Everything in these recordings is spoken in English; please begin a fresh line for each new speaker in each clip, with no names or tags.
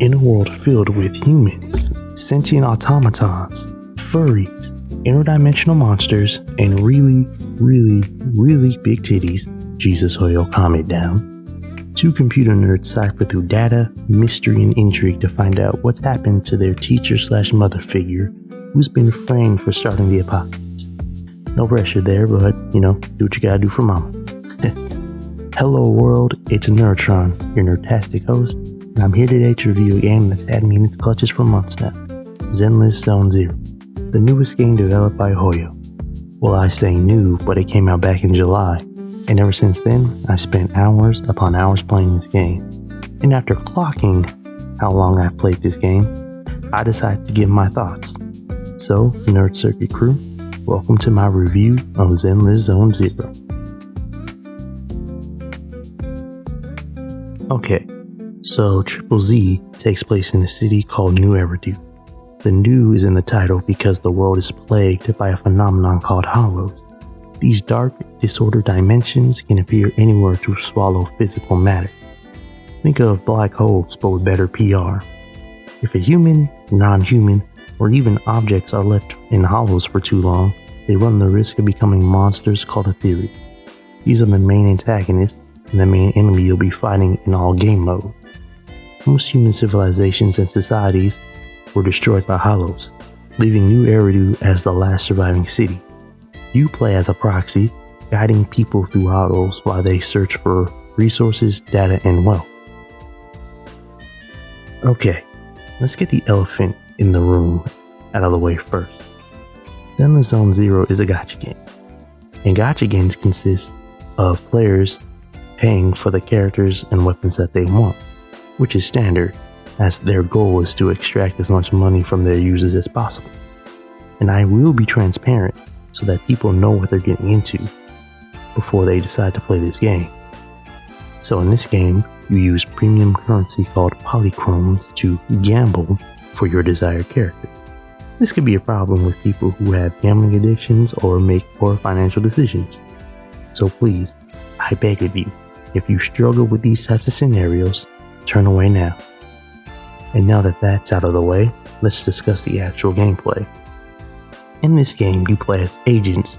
In a world filled with humans, sentient automatons, furries, interdimensional monsters, and really big titties, Jesus Hoyo, calm it down. Two computer nerds cipher through data, mystery, and intrigue to find out what's happened to their teacher/mother figure who's been framed for starting the apocalypse. No pressure there, but, do what you gotta do for mama. Hello world, it's Nerdtron, your nerdtastic host, and I'm here today to review a game that's had me in its clutches for months now, Zenless Zone Zero, the newest game developed by Hoyo. Well, I say new, but it came out back in July, and ever since then, I've spent hours upon hours playing this game. And after clocking how long I've played this game, I decided to give my thoughts. So, Nerd Circuit crew, welcome to my review of Zenless Zone Zero. Okay, so ZZZ takes place in a city called New Eridu. The new is in the title because the world is plagued by a phenomenon called hollows. These dark, disordered dimensions can appear anywhere to swallow physical matter. Think of black holes but with better PR. If a human, non-human, or even objects are left in hollows for too long, they run the risk of becoming monsters called Ethereal. These are the main antagonists and the main enemy you'll be fighting in all game modes. Most human civilizations and societies were destroyed by hollows, leaving New Eridu as the last surviving city. You play as a proxy, guiding people through hollows while they search for resources, data, and wealth. Okay, let's get the elephant in the room out of the way first. Zenless Zone Zero is a gacha game, and gacha games consist of players paying for the characters and weapons that they want, which is standard, as their goal is to extract as much money from their users as possible. And I will be transparent so that people know what they're getting into before they decide to play this game. So in this game, you use premium currency called polychromes to gamble for your desired character. This could be a problem with people who have gambling addictions or make poor financial decisions. So please, I beg of you, if you struggle with these types of scenarios, turn away now. And now that that's out of the way, let's discuss the actual gameplay. In this game, you play as agents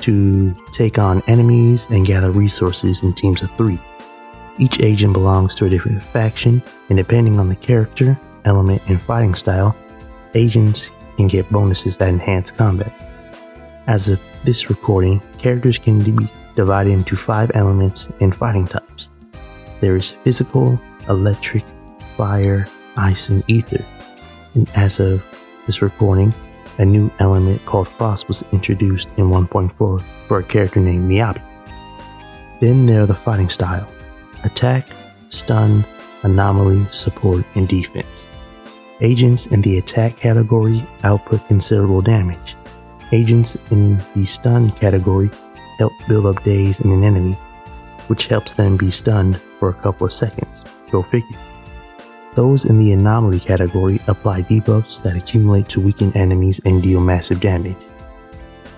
to take on enemies and gather resources in teams of 3. Each agent belongs to a different faction, and depending on the character, element, and fighting style, agents can get bonuses that enhance combat. As of this recording, characters can be divided into 5 elements and fighting types. There is physical, electric, fire, ice, and ether. And as of this recording, a new element called Frost was introduced in 1.4 for a character named Miyabi. Then there are the fighting style: attack, stun, anomaly, support, and defense. Agents in the attack category output considerable damage. Agents in the stun category help build up daze in an enemy, which helps them be stunned for a couple of seconds. Go figure. Those in the anomaly category apply debuffs that accumulate to weaken enemies and deal massive damage.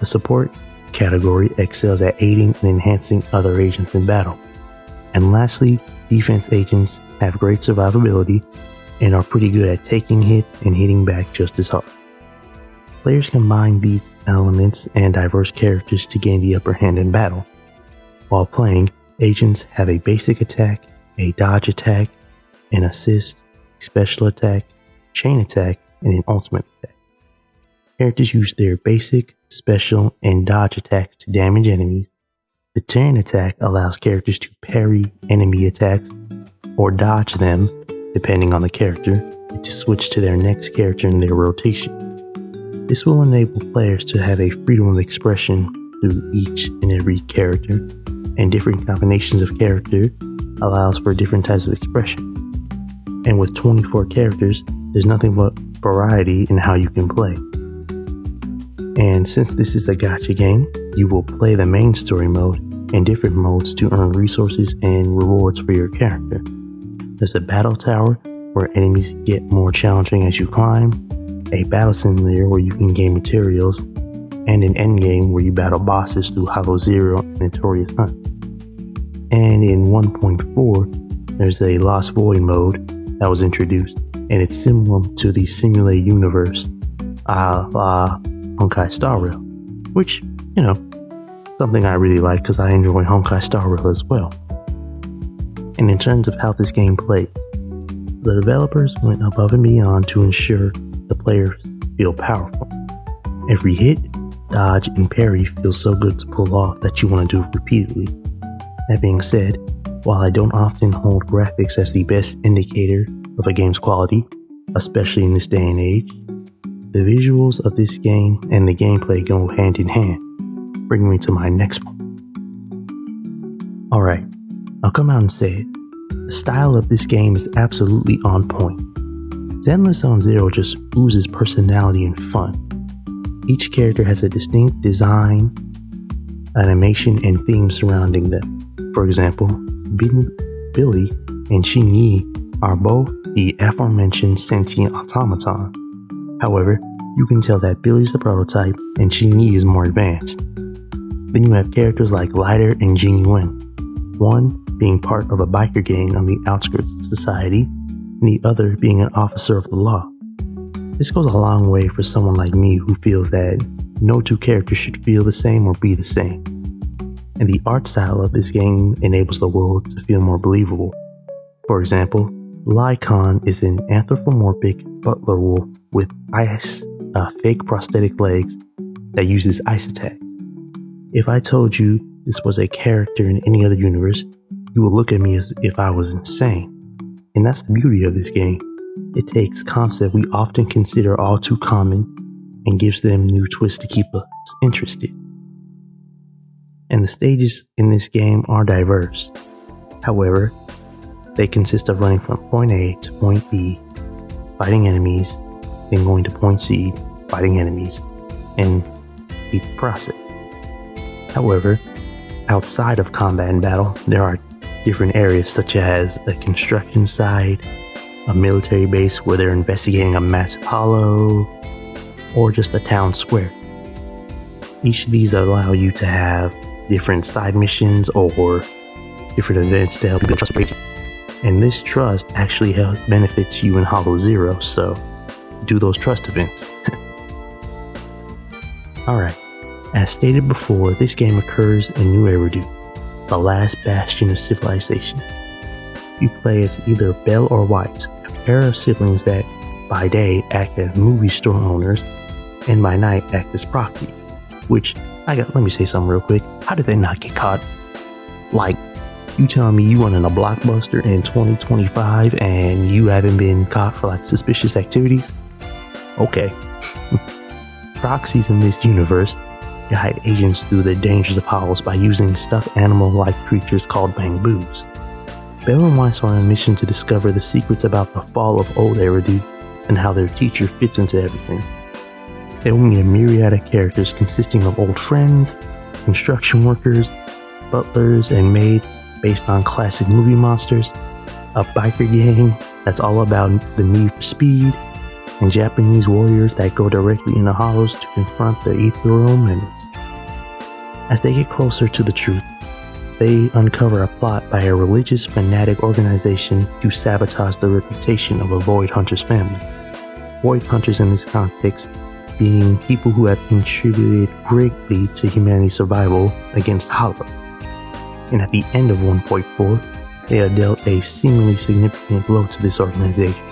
The support category excels at aiding and enhancing other agents in battle. And lastly, defense agents have great survivability and are pretty good at taking hits and hitting back just as hard. Players combine these elements and diverse characters to gain the upper hand in battle. While playing, agents have a basic attack, a dodge attack, an assist, special attack, chain attack, and an ultimate attack. Characters use their basic, special, and dodge attacks to damage enemies. The chain attack allows characters to parry enemy attacks or dodge them, depending on the character, and to switch to their next character in their rotation. This will enable players to have a freedom of expression through each and every character, and different combinations of character allows for different types of expression. And with 24 characters, there's nothing but variety in how you can play. And since this is a gacha game, you will play the main story mode and different modes to earn resources and rewards for your character. There's a battle tower where enemies get more challenging as you climb, a battle simulator where you can gain materials, and an endgame where you battle bosses through Hollow Zero and Notorious Hunt. And in 1.4, there's a Lost Void mode that was introduced, and it's similar to the simulate universe a la Honkai Star Rail, which, something I really like because I enjoy Honkai Star Rail as well. And in terms of how this game plays, the developers went above and beyond to ensure the players feel powerful. Every hit, dodge, and parry feels so good to pull off that you want to do it repeatedly. That being said, while I don't often hold graphics as the best indicator of a game's quality, especially in this day and age, the visuals of this game and the gameplay go hand in hand, bringing me to my next point. Alright, I'll come out and say it. The style of this game is absolutely on point. Zenless Zone Zero just oozes personality and fun. Each character has a distinct design, animation, and theme surrounding them. For example, Billy and Xingyi are both the aforementioned sentient automaton. However, you can tell that Billy's the prototype and Xingyi is more advanced. Then you have characters like Lighter and Jinny Wen, one being part of a biker gang on the outskirts of society, and the other being an officer of the law. This goes a long way for someone like me who feels that no two characters should feel the same or be the same. And the art style of this game enables the world to feel more believable. For example, Lycon is an anthropomorphic butler wolf with fake prosthetic legs that uses ice attacks. If I told you this was a character in any other universe, you would look at me as if I was insane. And that's the beauty of this game. It takes concepts we often consider all too common and gives them new twists to keep us interested. And the stages in this game are diverse. However, they consist of running from point A to point B, fighting enemies, then going to point C, fighting enemies, and the process. However, outside of combat and battle, there are different areas such as a construction site, a military base where they're investigating a massive hollow, or just a town square. Each of these allow you to have different side missions or different events to help you build trust with agents. And this trust actually benefits you in Hollow Zero, so do those trust events. Alright, as stated before, this game occurs in New Eridu, the last bastion of civilization. You play as either Belle or White, a pair of siblings that by day act as movie store owners and by night act as proxies. Which, let me say something real quick. How did they not get caught? Like, you telling me you running a Blockbuster in 2025 and you haven't been caught for suspicious activities? Okay. Proxies in this universe guide agents through the dangers of hollows by using stuffed animal-like creatures called bamboos. Belle and Weiss are on a mission to discover the secrets about the fall of old Eridu and how their teacher fits into everything. They will meet a myriad of characters consisting of old friends, construction workers, butlers, and maids based on classic movie monsters, a biker gang that's all about the need for speed, and Japanese warriors that go directly into hollows to confront the ethereal menace. As they get closer to the truth, they uncover a plot by a religious fanatic organization to sabotage the reputation of a Void Hunters family. Void Hunters in this context being people who have contributed greatly to humanity's survival against Hollow. And at the end of 1.4, they are dealt a seemingly significant blow to this organization.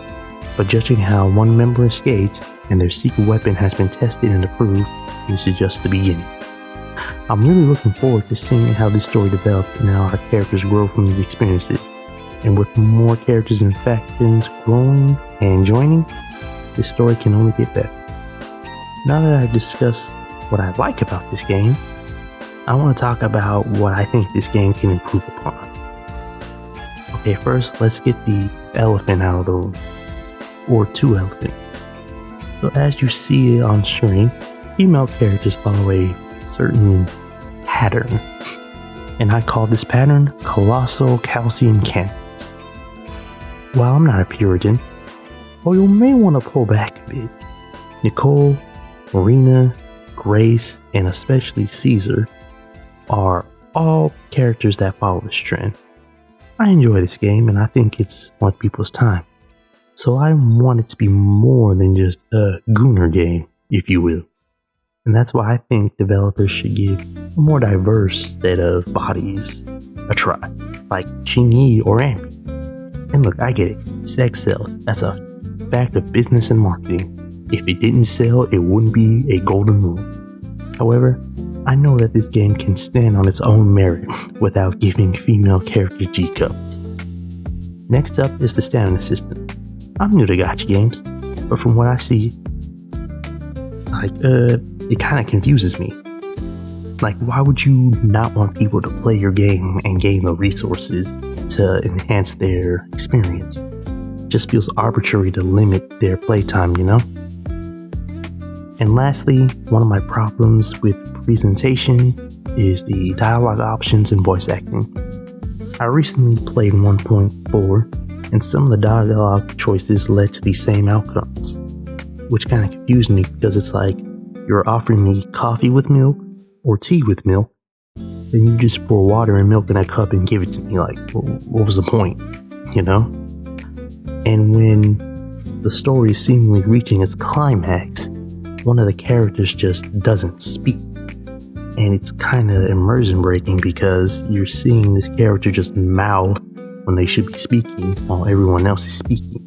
But judging how one member escaped and their secret weapon has been tested and approved, this is just the beginning. I'm really looking forward to seeing how this story develops and how our characters grow from these experiences. And with more characters and factions growing and joining, this story can only get better. Now that I've discussed what I like about this game, I want to talk about what I think this game can improve upon. Okay, first, let's get the elephant out of the room. Or two elephants. So as you see it on screen, female characters follow a certain pattern. And I call this pattern Colossal Calcium Cannons. While I'm not a Puritan, or you may want to pull back a bit, Nicole, Marina, Grace, and especially Caesar are all characters that follow this trend. I enjoy this game and I think it's worth people's time. So I want it to be more than just a gooner game, if you will. And that's why I think developers should give a more diverse set of bodies a try, like Xingyi or Ambi. And look, I get it, sex sells. That's a fact of business and marketing. If it didn't sell, it wouldn't be a golden rule. However, I know that this game can stand on its own merit without giving female character G-cups. Next up is the stamina system. I'm new to gacha games, but from what I see, it kind of confuses me. Like, why would you not want people to play your game and gain the resources to enhance their experience? It just feels arbitrary to limit their playtime, you know? And lastly, one of my problems with presentation is the dialogue options and voice acting. I recently played 1.4, and some of the dialogue choices led to the same outcomes, which kind of confused me because it's like you're offering me coffee with milk or tea with milk, then you just pour water and milk in a cup and give it to me. Like, what was the point, you know? And when the story is seemingly reaching its climax, one of the characters just doesn't speak. And it's kind of immersion breaking because you're seeing this character just mouth when they should be speaking while everyone else is speaking.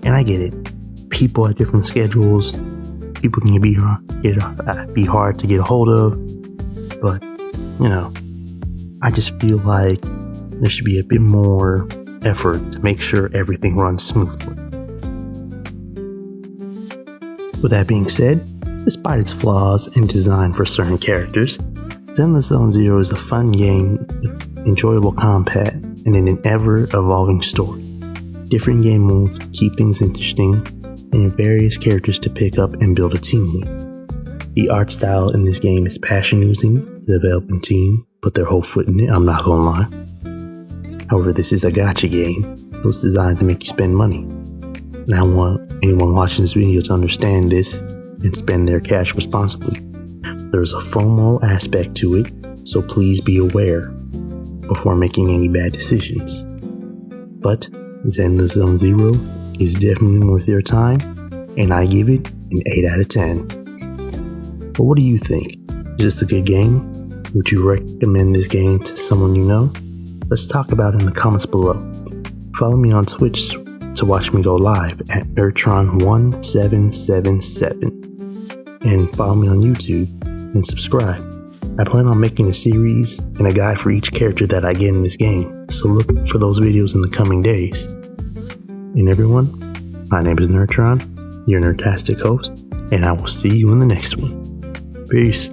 And I get it. People have different schedules. People can be hard to get a hold of. But, you know, I just feel like there should be a bit more effort to make sure everything runs smoothly. With that being said, despite its flaws and design for certain characters, Zenless Zone Zero is a fun game with enjoyable combat and an ever-evolving story, different game modes to keep things interesting, and various characters to pick up and build a team with. The art style in this game is passion-oozing. The developing team put their whole foot in it, I'm not gonna lie. However, this is a gacha game, so it's designed to make you spend money. And I want anyone watching this video to understand this and spend their cash responsibly. There's a FOMO aspect to it, so please be aware before making any bad decisions. But Zenless Zone Zero is definitely worth your time, and I give it an 8 out of 10. But what do you think? Is this a good game? Would you recommend this game to someone you know? Let's talk about it in the comments below. Follow me on Twitch to watch me go live at Nerdtron1777 and follow me on YouTube and subscribe. I plan on making a series and a guide for each character that I get in this game, so look for those videos in the coming days. And everyone, my name is Nerdtron, your nerdtastic host, and I will see you in the next one. Peace.